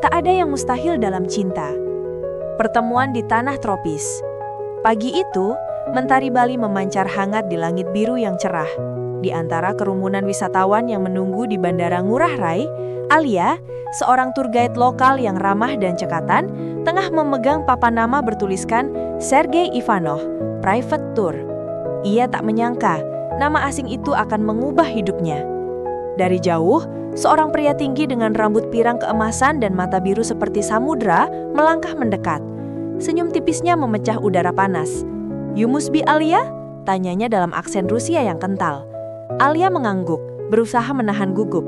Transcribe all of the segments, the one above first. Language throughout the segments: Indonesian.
Tak ada yang mustahil dalam cinta. Pertemuan di tanah tropis. Pagi itu, mentari Bali memancar hangat di langit biru yang cerah. Di antara kerumunan wisatawan yang menunggu di Bandara Ngurah Rai, Alia, seorang tour guide lokal yang ramah dan cekatan, tengah memegang papan nama bertuliskan Sergei Ivanov, Private Tour. Ia tak menyangka nama asing itu akan mengubah hidupnya. Dari jauh, seorang pria tinggi dengan rambut pirang keemasan dan mata biru seperti samudra melangkah mendekat. Senyum tipisnya memecah udara panas. "You must be Alia?" tanyanya dalam aksen Rusia yang kental. Alia mengangguk, berusaha menahan gugup.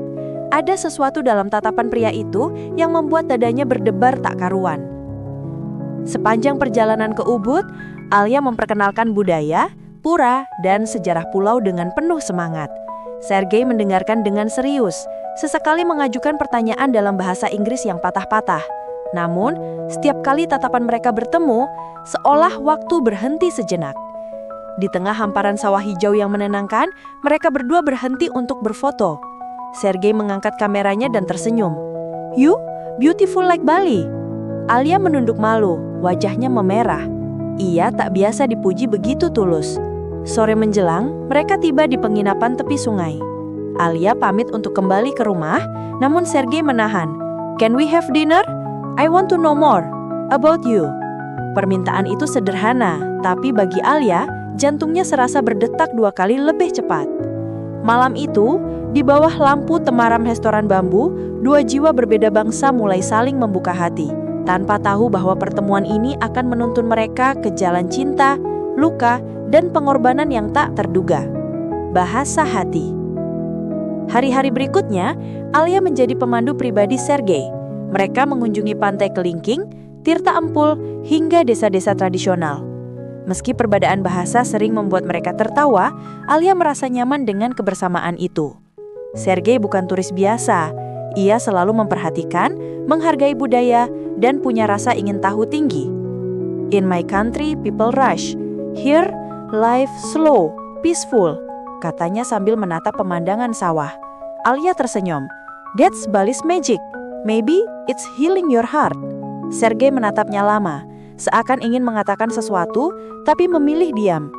Ada sesuatu dalam tatapan pria itu yang membuat dadanya berdebar tak karuan. Sepanjang perjalanan ke Ubud, Alia memperkenalkan budaya, pura, dan sejarah pulau dengan penuh semangat. Sergei mendengarkan dengan serius, sesekali mengajukan pertanyaan dalam bahasa Inggris yang patah-patah. Namun, setiap kali tatapan mereka bertemu, seolah waktu berhenti sejenak. Di tengah hamparan sawah hijau yang menenangkan, mereka berdua berhenti untuk berfoto. Sergei mengangkat kameranya dan tersenyum. "You, beautiful like Bali." Alia menunduk malu, wajahnya memerah. Ia tak biasa dipuji begitu tulus. Sore menjelang, mereka tiba di penginapan tepi sungai. Alia pamit untuk kembali ke rumah, namun Sergei menahan. "Can we have dinner? I want to know more about you." Permintaan itu sederhana, tapi bagi Alia, jantungnya serasa berdetak 2 kali lebih cepat. Malam itu, di bawah lampu temaram restoran bambu, 2 jiwa berbeda bangsa mulai saling membuka hati, tanpa tahu bahwa pertemuan ini akan menuntun mereka ke jalan cinta, luka, dan pengorbanan yang tak terduga. Bahasa hati. Hari-hari berikutnya, Alia menjadi pemandu pribadi Sergei. Mereka mengunjungi pantai Kelingking, Tirta Empul, hingga desa-desa tradisional. Meski perbedaan bahasa sering membuat mereka tertawa, Alia merasa nyaman dengan kebersamaan itu. Sergei bukan turis biasa. Ia selalu memperhatikan, menghargai budaya, dan punya rasa ingin tahu tinggi. "In my country, people rush. Here, life slow, peaceful," katanya sambil menatap pemandangan sawah. Alia tersenyum. "That's Bali's magic. Maybe it's healing your heart." Sergei menatapnya lama, seakan ingin mengatakan sesuatu, tapi memilih diam.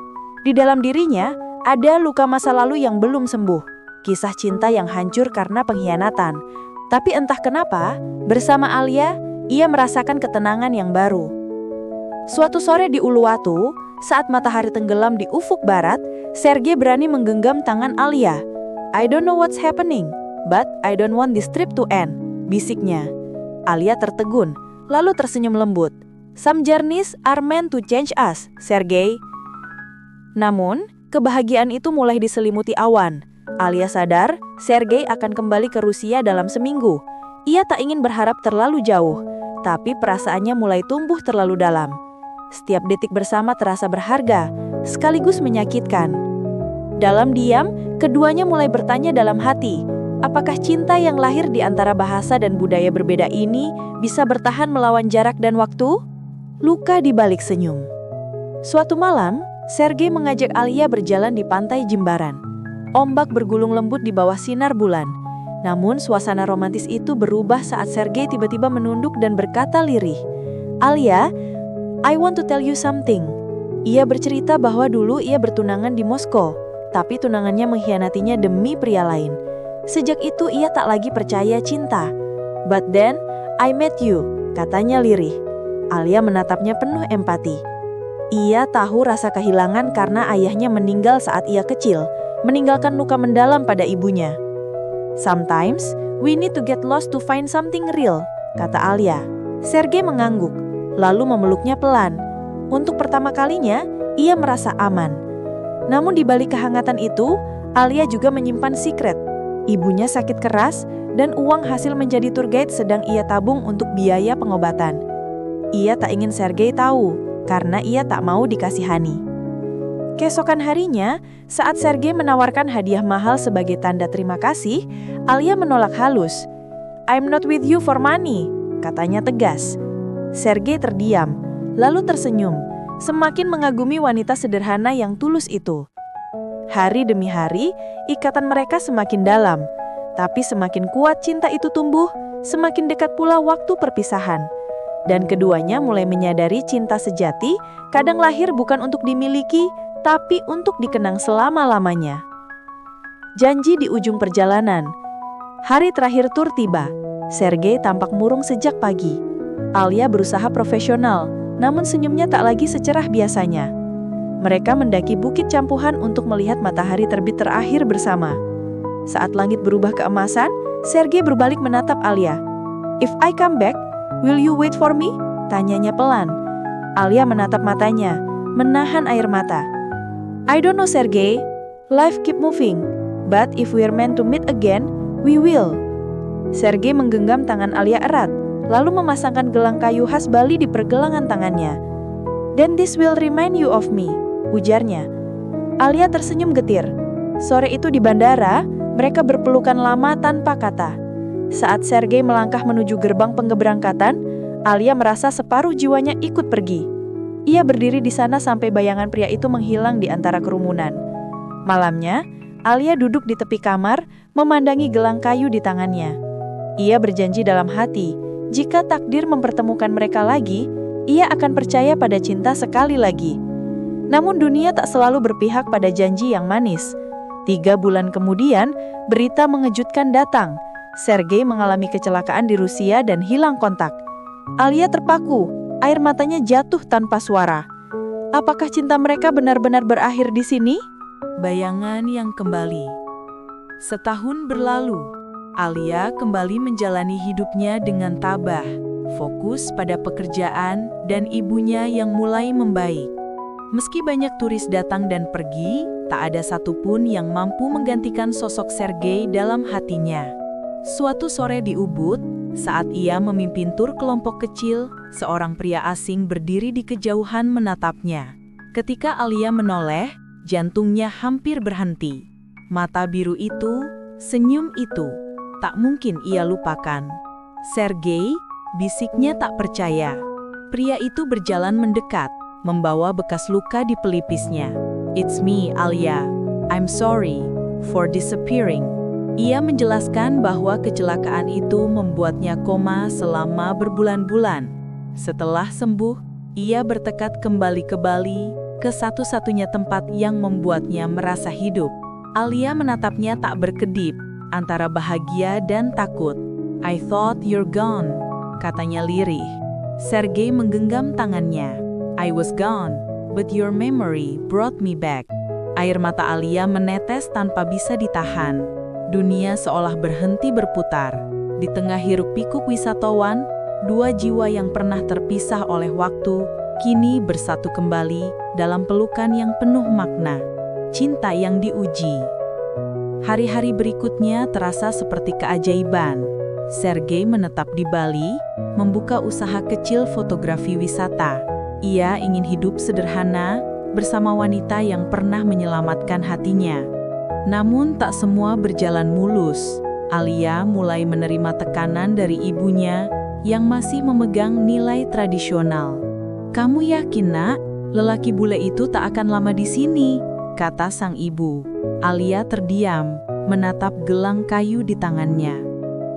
Di dalam dirinya, ada luka masa lalu yang belum sembuh. Kisah cinta yang hancur karena pengkhianatan. Tapi entah kenapa, bersama Alia, ia merasakan ketenangan yang baru. Suatu sore di Uluwatu, saat matahari tenggelam di ufuk barat, Sergei berani menggenggam tangan Alia. "I don't know what's happening, but I don't want this trip to end," bisiknya. Alia tertegun, lalu tersenyum lembut. "Some journeys are meant to change us, Sergei." Namun, kebahagiaan itu mulai diselimuti awan. Alia sadar, Sergei akan kembali ke Rusia dalam seminggu. Ia tak ingin berharap terlalu jauh, tapi perasaannya mulai tumbuh terlalu dalam. Setiap detik bersama terasa berharga, sekaligus menyakitkan. Dalam diam, keduanya mulai bertanya dalam hati, apakah cinta yang lahir di antara bahasa dan budaya berbeda ini bisa bertahan melawan jarak dan waktu? Luka di balik senyum. Suatu malam, Sergei mengajak Alia berjalan di pantai Jimbaran. Ombak bergulung lembut di bawah sinar bulan. Namun suasana romantis itu berubah saat Sergei tiba-tiba menunduk dan berkata lirih, "Alia, I want to tell you something." Ia bercerita bahwa dulu ia bertunangan di Moskow, tapi tunangannya mengkhianatinya demi pria lain. Sejak itu ia tak lagi percaya cinta. "But then, I met you," katanya lirih. Alia menatapnya penuh empati. Ia tahu rasa kehilangan karena ayahnya meninggal saat ia kecil, meninggalkan luka mendalam pada ibunya. "Sometimes, we need to get lost to find something real," kata Alia. Sergei mengangguk, lalu memeluknya pelan. Untuk pertama kalinya, ia merasa aman. Namun di balik kehangatan itu, Alia juga menyimpan secret. Ibunya sakit keras, dan uang hasil menjadi tour guide sedang ia tabung untuk biaya pengobatan. Ia tak ingin Sergei tahu, karena ia tak mau dikasihani. Keesokan harinya, saat Sergei menawarkan hadiah mahal sebagai tanda terima kasih, Alia menolak halus. "I'm not with you for money," katanya tegas. Sergei terdiam, lalu tersenyum, semakin mengagumi wanita sederhana yang tulus itu. Hari demi hari, ikatan mereka semakin dalam. Tapi semakin kuat cinta itu tumbuh, semakin dekat pula waktu perpisahan. Dan keduanya mulai menyadari cinta sejati kadang lahir bukan untuk dimiliki, tapi untuk dikenang selama-lamanya. Janji di ujung perjalanan. Hari terakhir tur tiba. Sergei tampak murung sejak pagi. Alia berusaha profesional, namun senyumnya tak lagi secerah biasanya. Mereka mendaki bukit campuhan untuk melihat matahari terbit terakhir bersama. Saat langit berubah keemasan, Sergei berbalik menatap Alia. "If I come back, will you wait for me?" Tanyanya pelan. Alia menatap matanya, menahan air mata. "I don't know, Sergei. Life keep moving. But if we're meant to meet again, we will." Sergei menggenggam tangan Alia erat, lalu memasangkan gelang kayu khas Bali di pergelangan tangannya. "Then this will remind you of me," ujarnya. Alia tersenyum getir. Sore itu di bandara, mereka berpelukan lama tanpa kata. Saat Sergei melangkah menuju gerbang penggeberangkatan, Alia merasa separuh jiwanya ikut pergi. Ia berdiri di sana sampai bayangan pria itu menghilang di antara kerumunan. Malamnya, Alia duduk di tepi kamar, memandangi gelang kayu di tangannya. Ia berjanji dalam hati, jika takdir mempertemukan mereka lagi, ia akan percaya pada cinta sekali lagi. Namun dunia tak selalu berpihak pada janji yang manis. 3 bulan kemudian, berita mengejutkan datang. Sergei mengalami kecelakaan di Rusia dan hilang kontak. Alia terpaku, air matanya jatuh tanpa suara. Apakah cinta mereka benar-benar berakhir di sini? Bayangan yang kembali. Setahun berlalu, Alia kembali menjalani hidupnya dengan tabah, fokus pada pekerjaan dan ibunya yang mulai membaik. Meski banyak turis datang dan pergi, tak ada satupun yang mampu menggantikan sosok Sergei dalam hatinya. Suatu sore di Ubud, saat ia memimpin tur kelompok kecil, seorang pria asing berdiri di kejauhan menatapnya. Ketika Alia menoleh, jantungnya hampir berhenti. Mata biru itu, senyum itu, tak mungkin ia lupakan. "Sergei," bisiknya tak percaya. Pria itu berjalan mendekat, membawa bekas luka di pelipisnya. "It's me, Alia. I'm sorry for disappearing." Ia menjelaskan bahwa kecelakaan itu membuatnya koma selama berbulan-bulan. Setelah sembuh, ia bertekad kembali ke Bali, ke satu-satunya tempat yang membuatnya merasa hidup. Alia menatapnya tak berkedip, antara bahagia dan takut. "I thought you're gone," katanya lirih. Sergei menggenggam tangannya. "I was gone, but your memory brought me back." Air mata Alia menetes tanpa bisa ditahan. Dunia seolah berhenti berputar. Di tengah hiruk-pikuk wisatawan, 2 jiwa yang pernah terpisah oleh waktu, kini bersatu kembali dalam pelukan yang penuh makna. Cinta yang diuji. Hari-hari berikutnya terasa seperti keajaiban. Sergei menetap di Bali, membuka usaha kecil fotografi wisata. Ia ingin hidup sederhana bersama wanita yang pernah menyelamatkan hatinya. Namun tak semua berjalan mulus. Alia mulai menerima tekanan dari ibunya yang masih memegang nilai tradisional. "Kamu yakin, Nak, lelaki bule itu tak akan lama di sini?" kata sang ibu. Alia terdiam, menatap gelang kayu di tangannya.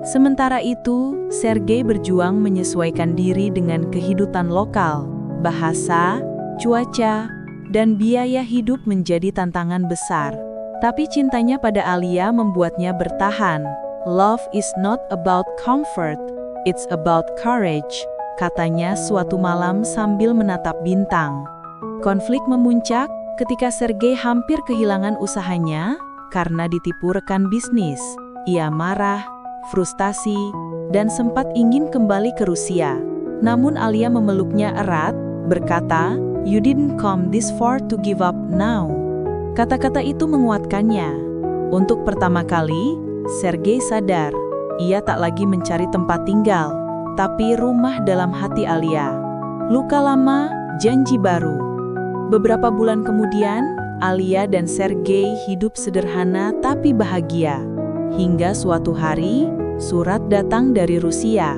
Sementara itu, Sergei berjuang menyesuaikan diri dengan kehidupan lokal. Bahasa, cuaca, dan biaya hidup menjadi tantangan besar. Tapi cintanya pada Alia membuatnya bertahan. "Love is not about comfort, it's about courage," katanya suatu malam sambil menatap bintang. Konflik memuncak ketika Sergei hampir kehilangan usahanya karena ditipu rekan bisnis. Ia marah, frustasi, dan sempat ingin kembali ke Rusia. Namun Alia memeluknya erat, berkata, "You didn't come this far to give up now." Kata-kata itu menguatkannya. Untuk pertama kali, Sergei sadar, ia tak lagi mencari tempat tinggal, tapi rumah dalam hati Alia. Luka lama, janji baru. Beberapa bulan kemudian, Alia dan Sergei hidup sederhana tapi bahagia. Hingga suatu hari, surat datang dari Rusia.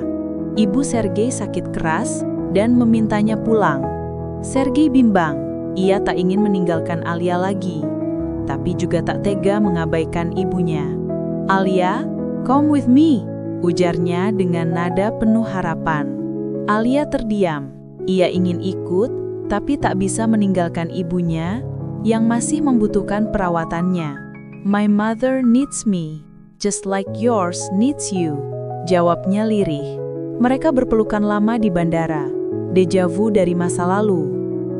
Ibu Sergei sakit keras dan memintanya pulang. Sergei bimbang. Ia tak ingin meninggalkan Alia lagi, tapi juga tak tega mengabaikan ibunya. "Alia, come with me," ujarnya dengan nada penuh harapan. Alia terdiam. Ia ingin ikut, tapi tak bisa meninggalkan ibunya yang masih membutuhkan perawatannya. My mother needs me, just like yours needs you, jawabnya lirih. Mereka berpelukan lama di bandara, deja vu dari masa lalu.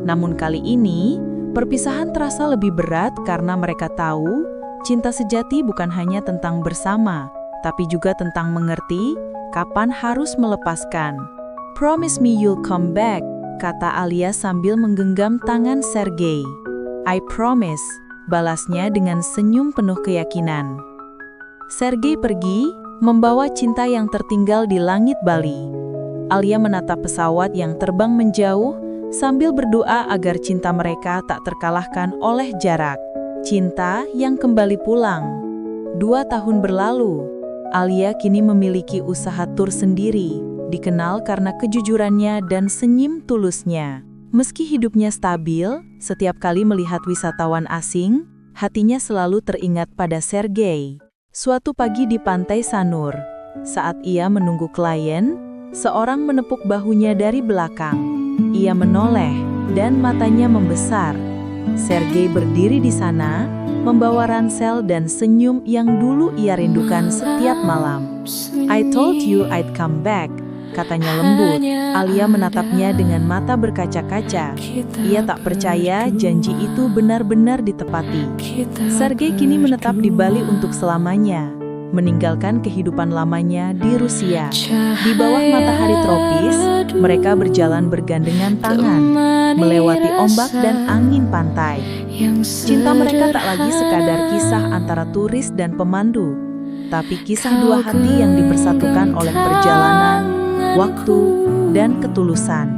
Namun kali ini, perpisahan terasa lebih berat karena mereka tahu cinta sejati bukan hanya tentang bersama, tapi juga tentang mengerti kapan harus melepaskan. Promise me you'll come back, kata Alia sambil menggenggam tangan Sergei. I promise, balasnya dengan senyum penuh keyakinan. Sergei pergi, membawa cinta yang tertinggal di langit Bali. Alia menatap pesawat yang terbang menjauh sambil berdoa agar cinta mereka tak terkalahkan oleh jarak. Cinta yang kembali pulang. 2 tahun berlalu, Alia kini memiliki usaha tur sendiri, dikenal karena kejujurannya dan senyum tulusnya. Meski hidupnya stabil, setiap kali melihat wisatawan asing, hatinya selalu teringat pada Sergei. Suatu pagi di pantai Sanur, saat ia menunggu klien, seorang menepuk bahunya dari belakang. Ia menoleh, dan matanya membesar. Sergei berdiri di sana, membawa ransel dan senyum yang dulu ia rindukan setiap malam. I told you I'd come back, katanya lembut. Alia menatapnya dengan mata berkaca-kaca. Ia tak percaya janji itu benar-benar ditepati. Sergei kini menetap di Bali untuk selamanya, meninggalkan kehidupan lamanya di Rusia. Di bawah matahari tropis, mereka berjalan bergandengan tangan, melewati ombak dan angin pantai. Cinta mereka tak lagi sekadar kisah antara turis dan pemandu, tapi kisah dua hati yang dipersatukan oleh perjalanan, waktu, dan ketulusan.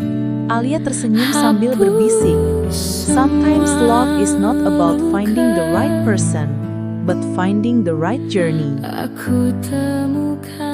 Alia tersenyum sambil berbisik, sometimes love is not about finding the right person, but finding the right journey. Aku temukan